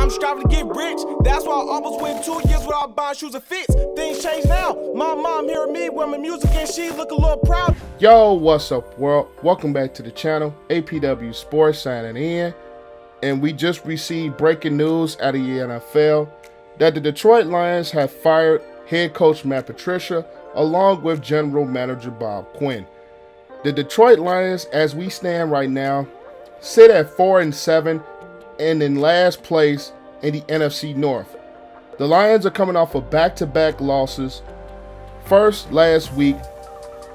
I'm striving to get rich. That's why I almost went 2 years without buying shoes and fits. Things change now. My mom hearing me with my music and she look a little proud. Yo, what's up, world? Welcome back to the channel. APW Sports signing in. And we just received breaking news out of the NFL that the Detroit Lions have fired head coach Matt Patricia along with general manager Bob Quinn. The Detroit Lions, as we stand right now, sit at 4-7 and in last place in the NFC North. The Lions are coming off of back-to-back losses. First last week,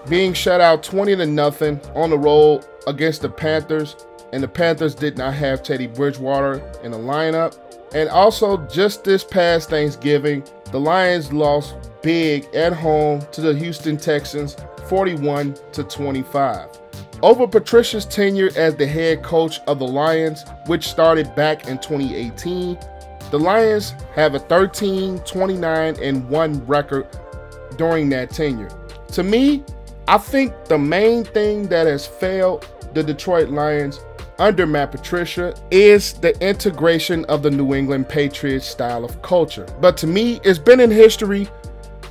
being shut out 20-0 on the road against the Panthers, and the Panthers did not have Teddy Bridgewater in the lineup. And also, just this past Thanksgiving, the Lions lost big at home to the Houston Texans, 41-25. Over Patricia's tenure as the head coach of the Lions, which started back in 2018, the Lions have a 13-29-1 record during that tenure. To me, I think the main thing that has failed the Detroit Lions under Matt Patricia is the integration of the New England Patriots style of culture. But to me, it's been in history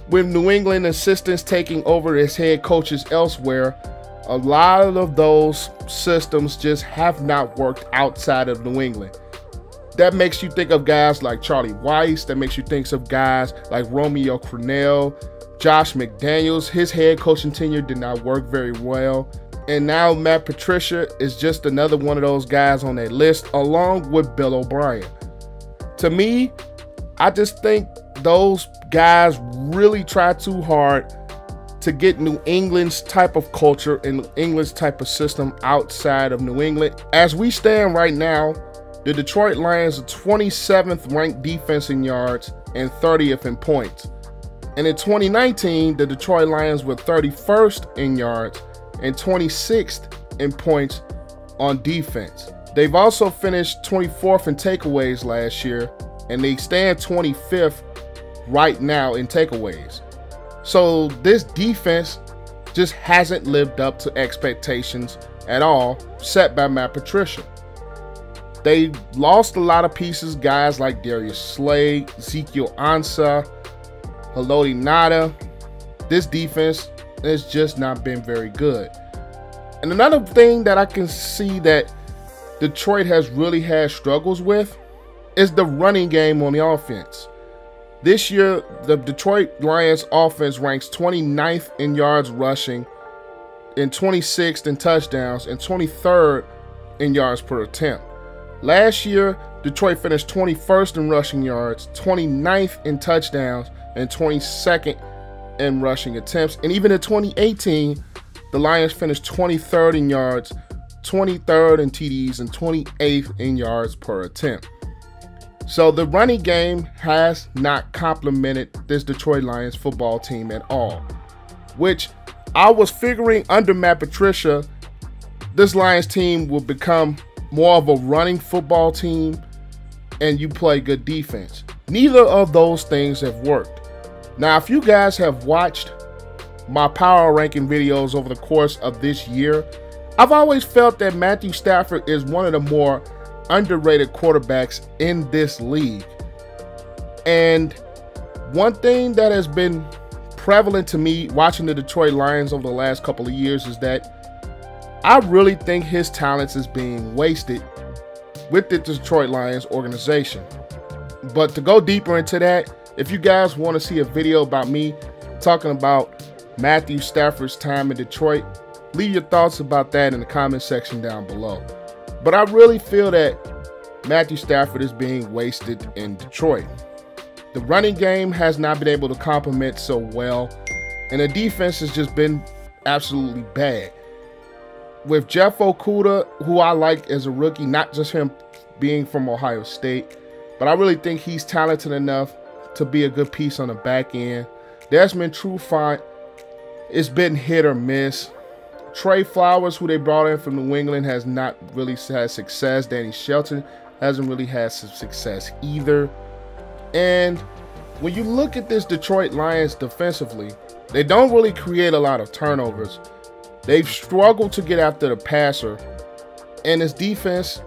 with New England assistants taking over as head coaches elsewhere. A lot of those systems just have not worked outside of New England. That makes you think of guys like Charlie Weiss. That makes you think of guys like Romeo Crennel, Josh McDaniels. His head coaching tenure did not work very well. And now Matt Patricia is just another one of those guys on that list, along with Bill O'Brien. To me, I just think those guys really try too hard to get New England's type of culture and New England's type of system outside of New England. As we stand right now, the Detroit Lions are 27th ranked defense in yards and 30th in points. And in 2019, the Detroit Lions were 31st in yards and 26th in points on defense. They've also finished 24th in takeaways last year, and they stand 25th right now in takeaways. So this defense just hasn't lived up to expectations at all set by Matt Patricia. They lost a lot of pieces, guys like Darius Slay, Ezekiel Ansah, Haloti Ngata. This defense has just not been very good. And another thing that I can see that Detroit has really had struggles with is the running game on the offense. This year, the Detroit Lions offense ranks 29th in yards rushing, and 26th in touchdowns, and 23rd in yards per attempt. Last year, Detroit finished 21st in rushing yards, 29th in touchdowns, and 22nd in rushing attempts. And even in 2018, the Lions finished 23rd in yards, 23rd in TDs, and 28th in yards per attempt. So the running game has not complemented this Detroit Lions football team at all, which I was figuring under Matt Patricia, this Lions team will become more of a running football team and you play good defense. Neither of those things have worked. Now, if you guys have watched my power ranking videos over the course of this year, I've always felt that Matthew Stafford is one of the more underrated quarterbacks in this league. And one thing that has been prevalent to me watching the Detroit Lions over the last couple of years is that I really think his talents is being wasted with the Detroit Lions organization. But to go deeper into that, if you guys want to see a video about me talking about Matthew Stafford's time in Detroit, leave your thoughts about that in the comment section down below. But I really feel that Matthew Stafford is being wasted in Detroit. The running game has not been able to complement so well, and the defense has just been absolutely bad. With Jeff Okudah, who I like as a rookie, not just him being from Ohio State, but I really think he's talented enough to be a good piece on the back end. Desmond Trufant, it's been hit or miss. Trey Flowers, who they brought in from New England, has not really had success. Danny Shelton hasn't really had some success either. And when you look at this Detroit Lions defensively, they don't really create a lot of turnovers. They've struggled to get after the passer, and his defense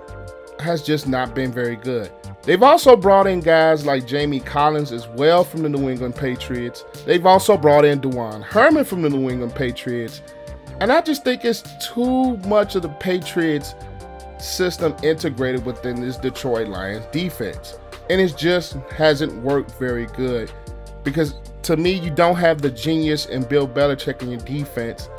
has just not been very good. They've also brought in guys like Jamie Collins as well from the New England Patriots. They've also brought in DeJuan Herman from the New England Patriots. And I just think it's too much of the Patriots system integrated within this Detroit Lions defense. And it just hasn't worked very good. Because to me, you don't have the genius in Bill Belichick in your defense.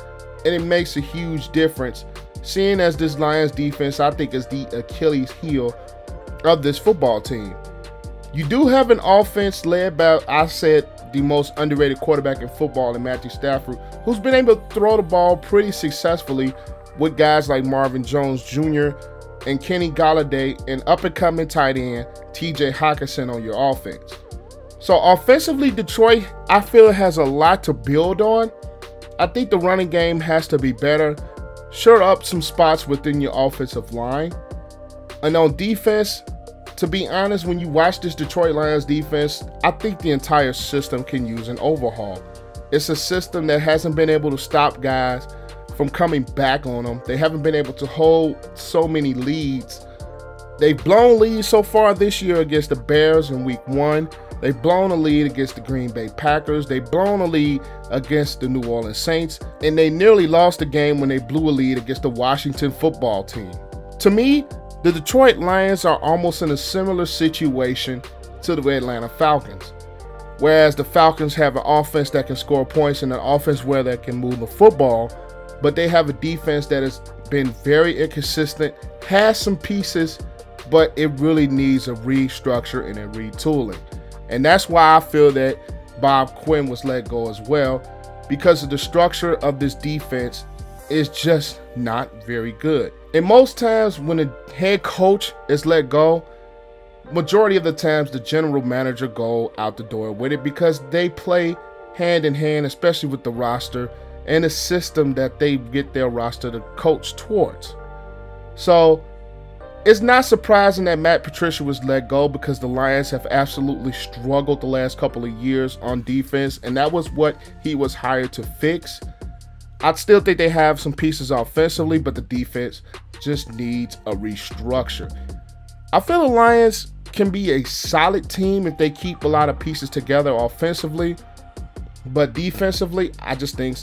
And it makes a huge difference. Seeing as this Lions defense, I think, is the Achilles heel of this football team. You do have an offense led by, I said, the most underrated quarterback in football in Matthew Stafford, who's been able to throw the ball pretty successfully with guys like Marvin Jones Jr. and Kenny Golladay and up-and-coming tight end TJ Hockenson on your offense. So offensively, Detroit, I feel, has a lot to build on. I think the running game has to be better. Shore up some spots within your offensive line. And on defense, to be honest, when you watch this Detroit Lions defense, I think the entire system can use an overhaul. It's a system that hasn't been able to stop guys from coming back on them. They haven't been able to hold so many leads. They've blown leads so far this year against the Bears in week 1. They've blown a lead against the Green Bay Packers. They've blown a lead against the New Orleans Saints. And they nearly lost the game when they blew a lead against the Washington football team. To me, the Detroit Lions are almost in a similar situation to the Atlanta Falcons. Whereas the Falcons have an offense that can score points and an offense where they can move the football, but they have a defense that has been very inconsistent, has some pieces, but it really needs a restructure and a retooling. And that's why I feel that Bob Quinn was let go as well, because of the structure of this defense is just not very good. And most times when a head coach is let go, majority of the times the general manager go out the door with it, because they play hand in hand, especially with the roster and the system that they get their roster to coach towards. So it's not surprising that Matt Patricia was let go, because the Lions have absolutely struggled the last couple of years on defense, and that was what he was hired to fix. I still think they have some pieces offensively, but the defense just needs a restructure. I feel the Lions can be a solid team if they keep a lot of pieces together offensively, but defensively, I just think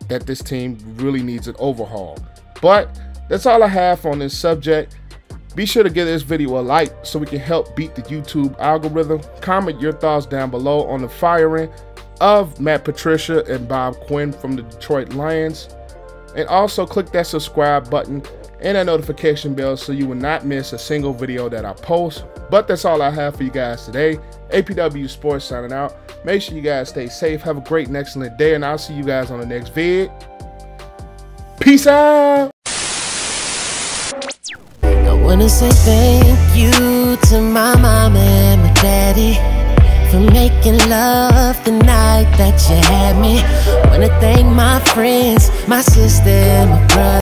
that this team really needs an overhaul. But that's all I have on this subject. Be sure to give this video a like so we can help beat the YouTube algorithm. Comment your thoughts down below on the firing of Matt Patricia and Bob Quinn from the Detroit Lions. And also click that subscribe button and that notification bell so you will not miss a single video that I post. But that's all I have for you guys today. APW Sports signing out. Make sure you guys stay safe. Have a great and excellent day, and I'll see you guys on the next vid. Peace out. I wanna say thank you to my mom and my daddy for making love the night that you had me. Wanna thank my friends, my sister, and my brother.